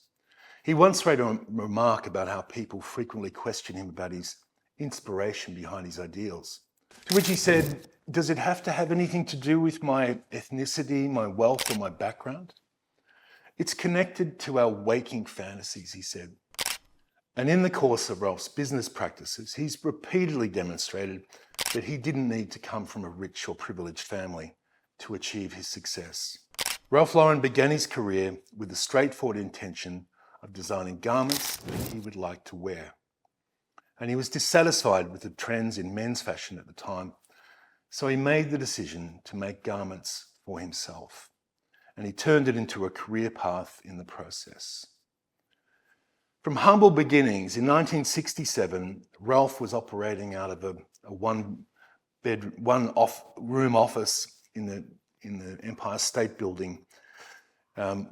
He once made a remark about how people frequently question him about his inspiration behind his ideals. To which he said, "Does it have to have anything to do with my ethnicity, my wealth, or my background? It's connected to our waking fantasies," he said. And in the course of Ralph's business practices, he's repeatedly demonstrated that he didn't need to come from a rich or privileged family to achieve his success. Ralph Lauren began his career with the straightforward intention of designing garments that he would like to wear. And he was dissatisfied with the trends in men's fashion at the time, so he made the decision to make garments for himself. And he turned it into a career path in the process. From humble beginnings, in 1967, Ralph was operating out of a one-room office in the Empire State Building,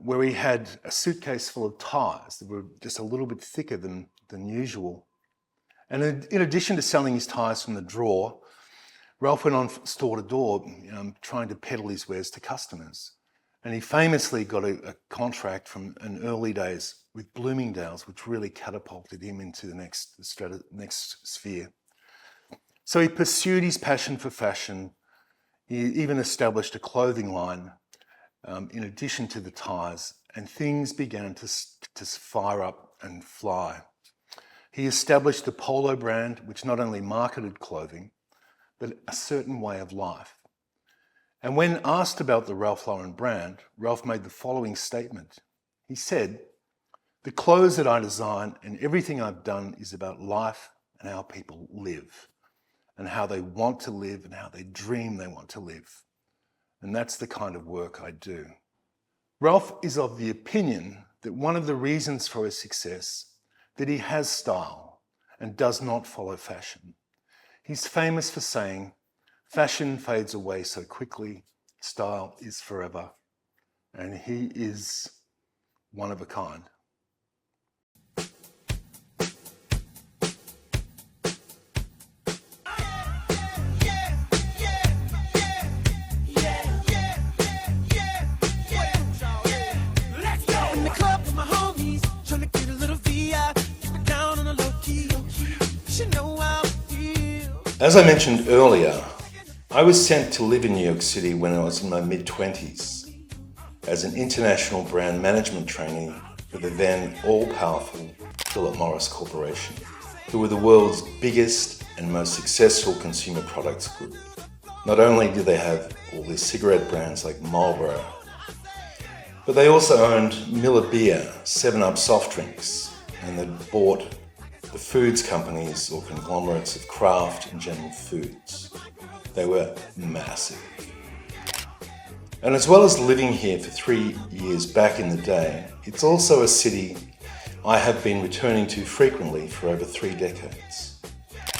where he had a suitcase full of ties that were just a little bit thicker than usual. And in addition to selling his ties from the drawer, Ralph went on store to door, trying to peddle his wares to customers. And he famously got a contract from an early days with Bloomingdale's, which really catapulted him into the next sphere. So he pursued his passion for fashion. He even established a clothing line in addition to the ties, and things began to fire up and fly. He established the Polo brand, which not only marketed clothing, but a certain way of life. And when asked about the Ralph Lauren brand, Ralph made the following statement. He said, "The clothes that I design and everything I've done is about life and how people live, and how they want to live and how they dream they want to live. And that's the kind of work I do." Ralph is of the opinion that one of the reasons for his success, that he has style and does not follow fashion. He's famous for saying, "Fashion fades away so quickly, style is forever." And he is one of a kind. As I mentioned earlier, I was sent to live in New York City when I was in my mid-20s as an international brand management trainee for the then all-powerful Philip Morris Corporation, who were the world's biggest and most successful consumer products group. Not only did they have all these cigarette brands like Marlboro, but they also owned Miller Beer, 7-Up soft drinks, and they bought the foods companies or conglomerates of Kraft and General Foods. They were massive. And as well as living here for 3 years back in the day, it's also a city I have been returning to frequently for over 3 decades.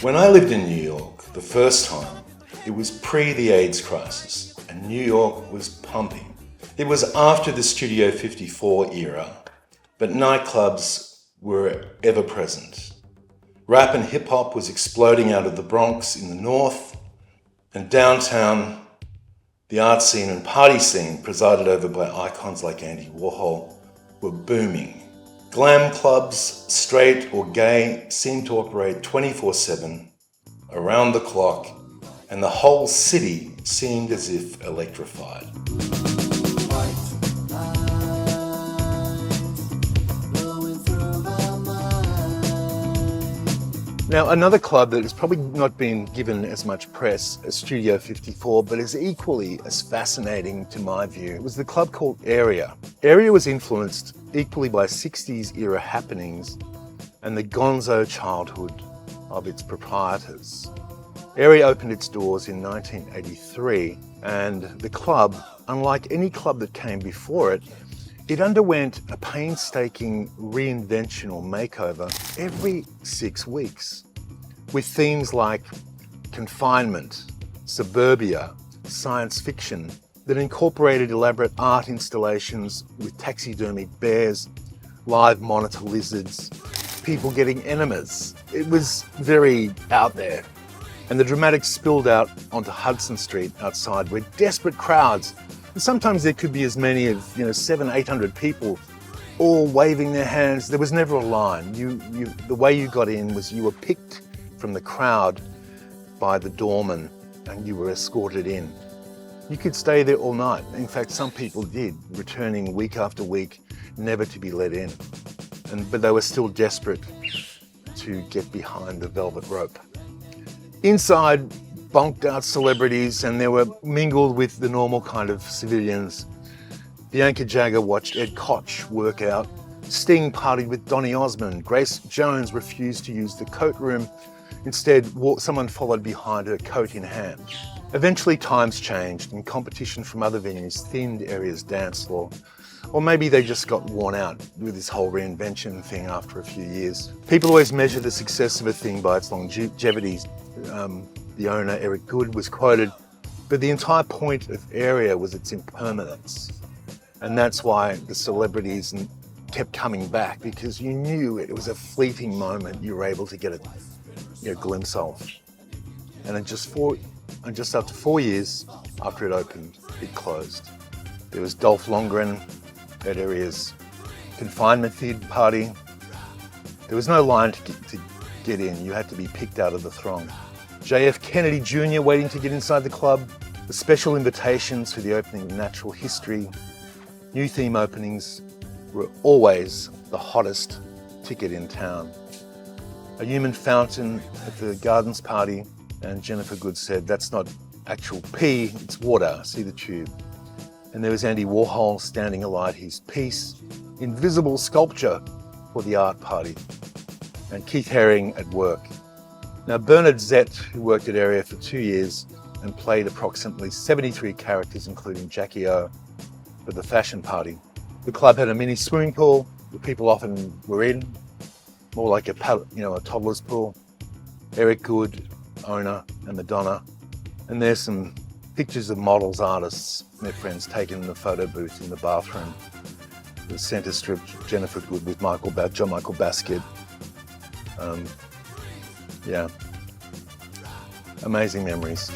When I lived in New York the first time, it was pre the AIDS crisis, and New York was pumping. It was after the Studio 54 era, but nightclubs were ever present. Rap and hip-hop was exploding out of the Bronx in the north, and downtown, the art scene and party scene, presided over by icons like Andy Warhol, were booming. Glam clubs, straight or gay, seemed to operate 24/7, around the clock, and the whole city seemed as if electrified. Now, another club that has probably not been given as much press as Studio 54, but is equally as fascinating to my view, was the club called Area. Area was influenced equally by 60s era happenings and the gonzo childhood of its proprietors. Area opened its doors in 1983, and the club, unlike any club that came before it, it underwent a painstaking reinvention or makeover every 6 weeks, with themes like confinement, suburbia, science fiction, that incorporated elaborate art installations with taxidermied bears, live monitor lizards, people getting enemas. It was very out there. And the dramatics spilled out onto Hudson Street outside, where desperate crowds, and sometimes there could be as many as 700-800 people, all waving their hands. There was never a line. The way you got in was you were picked from the crowd by the doorman, and you were escorted in. You could stay there all night. In fact, some people did, returning week after week, never to be let in. But they were still desperate to get behind the velvet rope. Inside, bonked out celebrities, and they were mingled with the normal kind of civilians. Bianca Jagger watched Ed Koch work out. Sting partied with Donny Osmond. Grace Jones refused to use the coat room. Instead, someone followed behind her, coat in hand. Eventually, times changed, and competition from other venues thinned Area's dance floor. Or maybe they just got worn out with this whole reinvention thing after a few years. People always measure the success of a thing by its longevity. The owner, Eric Good, was quoted, but the entire point of Area was its impermanence. And that's why the celebrities kept coming back, because you knew it was a fleeting moment you were able to get a glimpse of. And just after 4 years after it opened, it closed. There was Dolph Lundgren at Area's confinement theatre party. There was no line to get in. You had to be picked out of the throng. JF Kennedy Jr. waiting to get inside the club. The special invitations for the opening of Natural History. New theme openings were always the hottest ticket in town. A human fountain at the Gardens party, and Jennifer Good said, "That's not actual pee, it's water, see the tube." And there was Andy Warhol standing alight his piece, invisible sculpture for the art party, and Keith Haring at work. Now, Bernard Zett, who worked at Area for 2 years and played approximately 73 characters, including Jackie O, for the fashion party. The club had a mini swimming pool, where people often were in. more like a toddler's pool. Eric Good, owner, and Madonna. And there's some pictures of models, artists, their friends taken in the photo booth in the bathroom. The centre strip, Jennifer Good with John Michael Basquiat. Yeah, amazing memories.